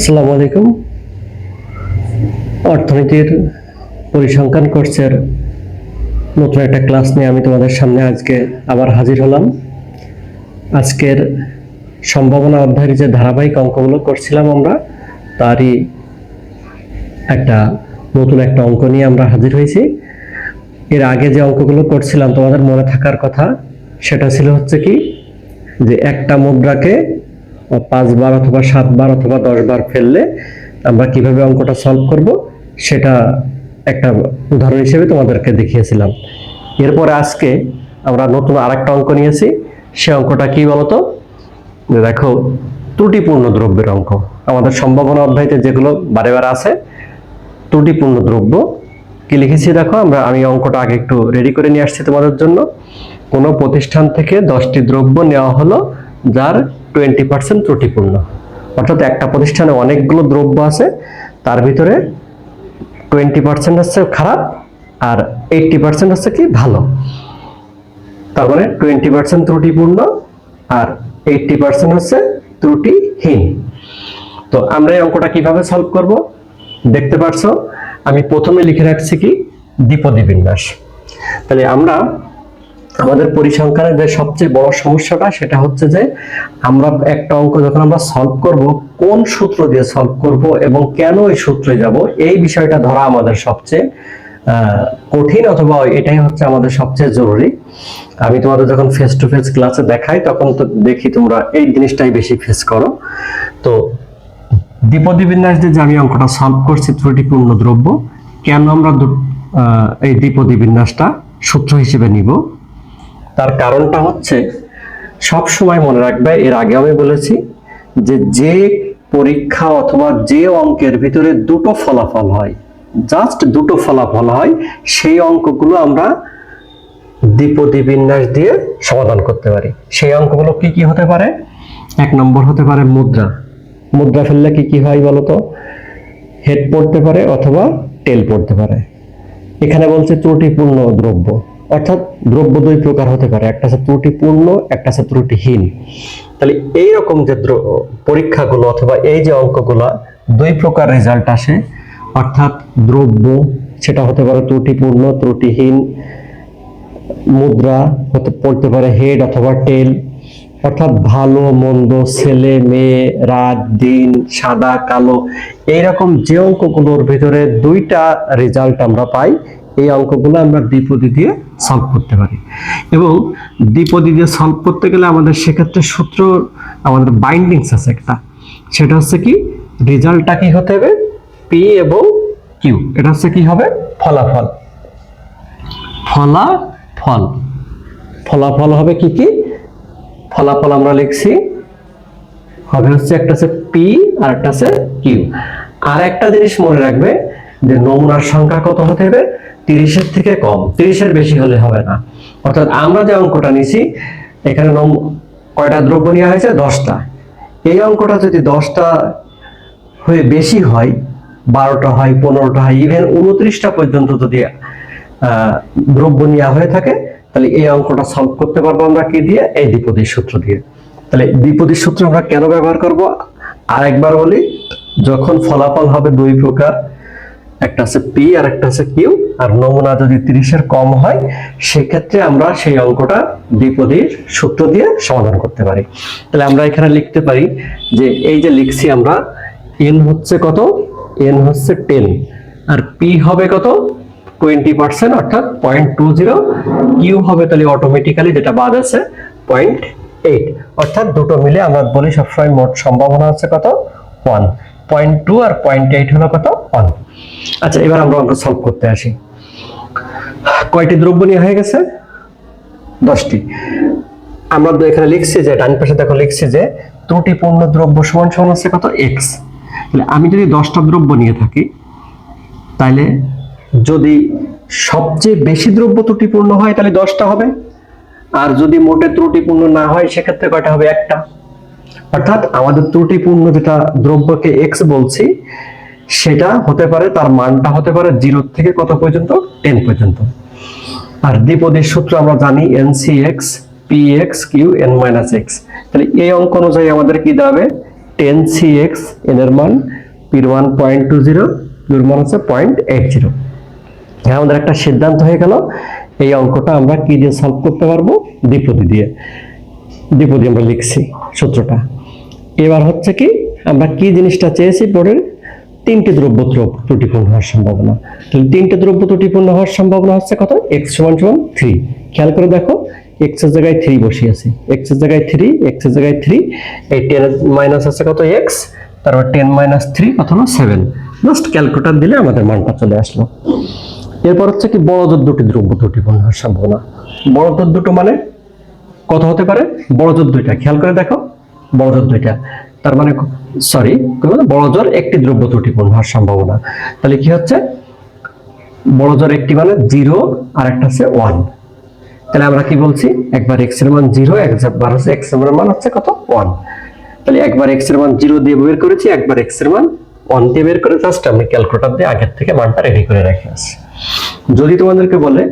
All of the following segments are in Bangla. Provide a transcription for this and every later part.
আসসালামু আলাইকুম। অর্থনীতির পরিসংখ্যান কোর্সের নতুন একটা ক্লাস নিয়ে আমি তোমাদের সামনে আজকে আবার হাজির হলাম। আজকের সম্ভাবনা অধ্যায়ের যে ধারাবাহিক অঙ্কগুলো করছিলাম আমরা, তারই নতুন একটা অঙ্ক নিয়ে আমরা হাজির হয়েছি। এর আগে যে অঙ্কগুলো করছিলাম তোমাদের মনে থাকার কথা, সেটা ছিল হচ্ছে কি যে একটা মুদ্রাকে 5 বার অথবা 7 বার অথবা 10 বার ফেললে আমরা কিভাবে অঙ্কটা সলভ করব সেটা একটা উদাহরণ হিসেবে তোমাদেরকে দেখিয়েছিলাম। এরপরে আজকে আমরা নতুন আরেকটা অঙ্ক নিয়েছি। সে অঙ্কটা কি বলতো, দেখো ত্রুটিপূর্ণ দ্রব্যের অঙ্ক। আমাদের সম্ভাবনা অধ্যায়তে যেগুলো বারে বারে আছে, ত্রুটিপূর্ণ দ্রব্য কি লিখেছি দেখো। আমি অঙ্কটা আগে একটু রেডি করে নিয়ে আসছি তোমাদের জন্য। কোনো প্রতিষ্ঠান থেকে 10টি দ্রব্য নেওয়া হলো যার 20% ত্রুটিপূর্ণ। অর্থাৎ একটা প্রতিষ্ঠানে অনেকগুলো দ্রব্য আছে, তার ভিতরে 20% হচ্ছে খারাপ আর 80% হচ্ছে কি ভালো। তার মানে 20% ত্রুটিপূর্ণ আর 80% হচ্ছে ত্রুটিহীন। তো আমরা এই অঙ্কটা কিভাবে সলভ করব দেখতে পারছো। আমি প্রথমে লিখে রাখছি কি দ্বিপদী বিন্যাস। তাহলে আমরা আমাদের পরিসংখ্যানের যে সবচেয়ে বড় সমস্যাটা সেটা হচ্ছে যে আমরা একটা অঙ্ক যখন আমরা সলভ করব, কোন সূত্র দিয়ে সলভ করব এবং কেন এই সূত্রে যাব, এই বিষয়টা ধরা আমাদের সবচেয়ে কঠিন, অথবা এটাই হচ্ছে আমাদের সবচেয়ে জরুরি। আমি তোমাদের যখন ফেস টু ফেস ক্লাসে দেখাই তখন তো দেখি তোমরা এই জিনিসটাই বেশি ফেস করো। তো দ্বিপদী বিন্যাস দিয়ে যে আমি অঙ্কটা সলভ করছি ত্রুটিপূর্ণ দ্রব্য, কেন আমরা এই দ্বিপদী বিন্যাসটা সূত্র হিসেবে নিব, তার কারণটা হচ্ছে সব সময় মনে রাখবে, এর আগে আমি বলেছি যে পরীক্ষা অথবা যে অঙ্কের ভিতরে দুটো ফলাফল হয়, জাস্ট দুটো ফলাফল হয়, সেই অঙ্কগুলো আমরা দ্বিপদী বিন্যাস দিয়ে সমাধান করতে পারি। সেই অঙ্কগুলো কি কি হতে পারে? 1 নম্বর হতে পারে মুদ্রা ফেললে কি কি হয় বলতো? হেড পড়তে পারে অথবা টেল পড়তে পারে। এখানে বলছে ত্রুটিপূর্ণ দ্রব্য, অর্থাৎ দ্রব্য দুই প্রকার হতে পারে, একটা আছে ত্রুটিপূর্ণ, একটা আছে ত্রুটিহীন। তাহলে এইরকম যে পরীক্ষাগুলো অথবা এই যে অঙ্কগুলো দুই প্রকার রেজাল্ট আসে, অর্থাৎ দ্রব্য সেটা হতে পারে ত্রুটিপূর্ণ, ত্রুটিহীন। মুদ্রা পড়তে পারে হেড অথবা টেল, অর্থাৎ ভালো মন্দ, ছেলে মেয়ে, রাত দিন, সাদা কালো, এইরকম যে অঙ্কগুলোর ভিতরে দুইটা রেজাল্ট আমরা পাই, এই অঙ্কগুলো আমরা দ্বিপদী দিয়ে সলভ করতে পারি। এবং দ্বিপদী দিয়ে সলভ করতে গেলে আমাদের সেক্ষেত্রে সূত্র, আমাদের বাইন্ডিংস আছে একটা, সেটা হচ্ছে কি রেজাল্টটা কি হতে হবে পি এবং কিউ। এটা হচ্ছে কি হবে ফলাফল। ফলাফল হবে কি কি? ফলাফল আমরা লিখছি হবে হচ্ছে একটা আছে পি আর একটা আছে কিউ। আর একটা জিনিস মনে রাখবে যে নমুনার সংখ্যা কত হতে হবে? 30-এর থেকে কম, 30-এর বেশি হলে হবে না। অর্থাৎ আমরা যে অঙ্কটা নিছি এখানে কয়টা দ্রব্য নেওয়া হয়েছে? 10টা। এই অঙ্কটা যদি 10টা হয়ে বেশি হয়, 12টা হয়, 15টা হয়, ইভেন 29টা পর্যন্ত যদি দ্রব্য নেওয়া হয়ে থাকে, তাহলে এই অঙ্কটা সলভ করতে পারবো আমরা কি দিয়ে? এই দ্বিপদীর সূত্র দিয়ে। তাহলে দ্বিপদীর সূত্র আমরা কেন ব্যবহার করব আরেকবার বলি। যখন ফলাফল হবে দুই প্রকার, একটা আছে পি আর একটা আছে কিউ, আর নমুনা যদি 30-এর কম হয়, সেক্ষেত্রে আমরা সেই অঙ্কটা দ্বিপদীর সূত্র দিয়ে সমাধান করতে পারি। তাহলে আমরা এখানে লিখতে পারি যে এই যে লিখছি আমরা, এন হচ্ছে কত? এন হচ্ছে 10 আর পি হবে কত? 20%, অর্থাৎ 0.20। কিউ হবে তাহলে অটোমেটিক্যালি যেটা বাদ আছে 0.8, অর্থাৎ দুটো মিলে আমরা বলি সবসময় মোট সম্ভাবনা হচ্ছে কত? 1। 0.2 আর 0.8 হলো কত? 1। আচ্ছা, এবার আমরা অঙ্ক সলভ করতে আসি। কয়টি দ্রব্য নিয়ে হয়ে গেছে? 10টি। আমরা এখানে লিখছি যে ডান পাশে দেখো লিখছি যে ত্রুটিপূর্ণ দ্রব্য সমান সমান হচ্ছে কত? x। তাহলে আমি যদি 10টা দ্রব্য নিয়ে থাকি, তাহলে যদি সবচেয়ে বেশি দ্রব্য ত্রুটিপূর্ণ হয় তাহলে 10টা হবে, আর যদি মোটে ত্রুটিপূর্ণ না হয় সেক্ষেত্রে কয়টা হবে? একটা। অর্থাৎ আমাদের ত্রুটিপূর্ণ যেটা দ্রব্যকে x বলছি, সেটা হতে পারে, তার মানটা হতে পারে 0 থেকে কত পর্যন্ত? 10 পর্যন্ত। আর দ্বিপদীর সূত্র আমরা জানি NCX PX Q N - X। তাহলে এই অঙ্ক অনুযায়ী আমাদের কি দাঁড়াবে? 10cx n এর মান p এর মান 0.20, q এর মান হচ্ছে 0.80। আমাদের একটা সিদ্ধান্ত হয়ে গেল এই অঙ্কটা আমরা কি দিয়ে সলভ করতে পারবো, দ্বিপদী দিয়ে। দ্বিপদী আমরা লিখছি সূত্রটা। এবার হচ্ছে কি আমরা কি জিনিসটা চেয়েছি, বোর্ডের তিনটি দ্রব্য ত্রুটিপূর্ণ হওয়ার সম্ভাবনা। তাহলে তিনটে দ্রব্য ত্রুটিপূর্ণ হওয়ার সম্ভাবনা হচ্ছে কত, x সমান 3। খেয়াল করে দেখো x এর জায়গায় 3 বসিয়েছি, x এর জায়গায় 3, x এর জায়গায় 3, এই 10 মাইনাস আছে কত x, তারপর 10 মাইনাস 3 কত হলো 7। জাস্ট ক্যালকুলেটর দিলে আমাদের মানটা চলে আসলো। এরপর হচ্ছে কি বড় জোর দুটি দ্রব্য ত্রুটিপূর্ণ হওয়ার সম্ভাবনা। বড় জোর দুটো মানে কত হতে পারে, বড় জোর দুইটা। খেয়াল করে দেখো বড় জোর দুইটা, তার মানে সরি বড় জোর একটি দ্রব্য ত্রুটিপূর্ণ হওয়ার সম্ভাবনা। তাহলে কি হচ্ছে, বড় জোর একটি মানে 0 আর একটা হচ্ছে 1। তাহলে আমরা কি বলছি, একবার x এর মান 0, একবার হচ্ছে x এর মান হচ্ছে কত 1। তাহলে একবার x এর মান 0 দিয়ে বের করেছি, একবার x এর মান 1 দিয়ে বের করে জাস্ট আমি ক্যালকুলেটর দিয়ে আগের থেকে মানটা রেডি করে রেখে আসি। যদি তোমাদেরকে বলে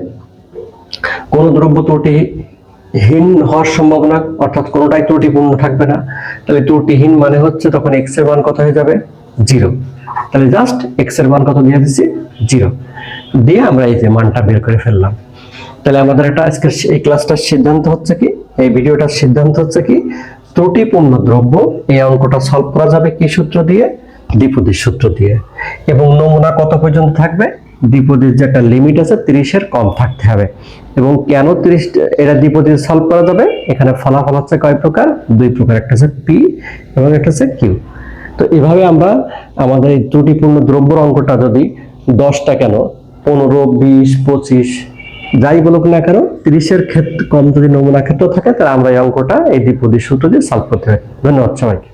কোন দ্রব্য ত্রুটিহীন হওয়ার সম্ভাবনা, অর্থাৎ কোনটাই ত্রুটিপূর্ণ থাকবে না, তাহলে ত্রুটিহীন মানে হচ্ছে তখন x এর মান কত হয়ে যাবে 0। তাহলে জাস্ট x এর মান কত দিয়ে দিচ্ছি 0 দিয়ে আমরা এই যে মানটা বের করে ফেললাম। তাহলে আমাদের একটা আজকের এই ক্লাসটার সিদ্ধান্ত হচ্ছে কি, এই ভিডিওটার সিদ্ধান্ত হচ্ছে কি, ত্রুটিপূর্ণ দ্রব্য এই অঙ্কটা সলভ করা যাবে কি সূত্র দিয়ে, দ্বিপদীর সূত্র দিয়ে। এবং নমুনা কত পর্যন্ত থাকবে, দ্বিপদীর যে একটা লিমিট আছে 30-এর কম থাকতে হবে। এবং কেন 30 এটা দ্বিপদী সলভ করা যাবে, এখানে ফলাফল হচ্ছে কয় প্রকার, 2 প্রকার, একটা হচ্ছে p এবং একটা হচ্ছে q। তো এভাবে আমরা আমাদের এই ত্রুটিপূর্ণ দ্রব্যের অঙ্কটা যদি 10টা কেন 15, 20, 25 যাই বলুক না কেন 30-এর ক্ষেত্রে কম যদি নমুনা ক্ষেত্র থাকে, তাহলে আমরা এই অঙ্কটা এই দ্বিপদী সূত্র দিয়ে সলভ করতে পারি। ধন্যবাদ সবাইকে।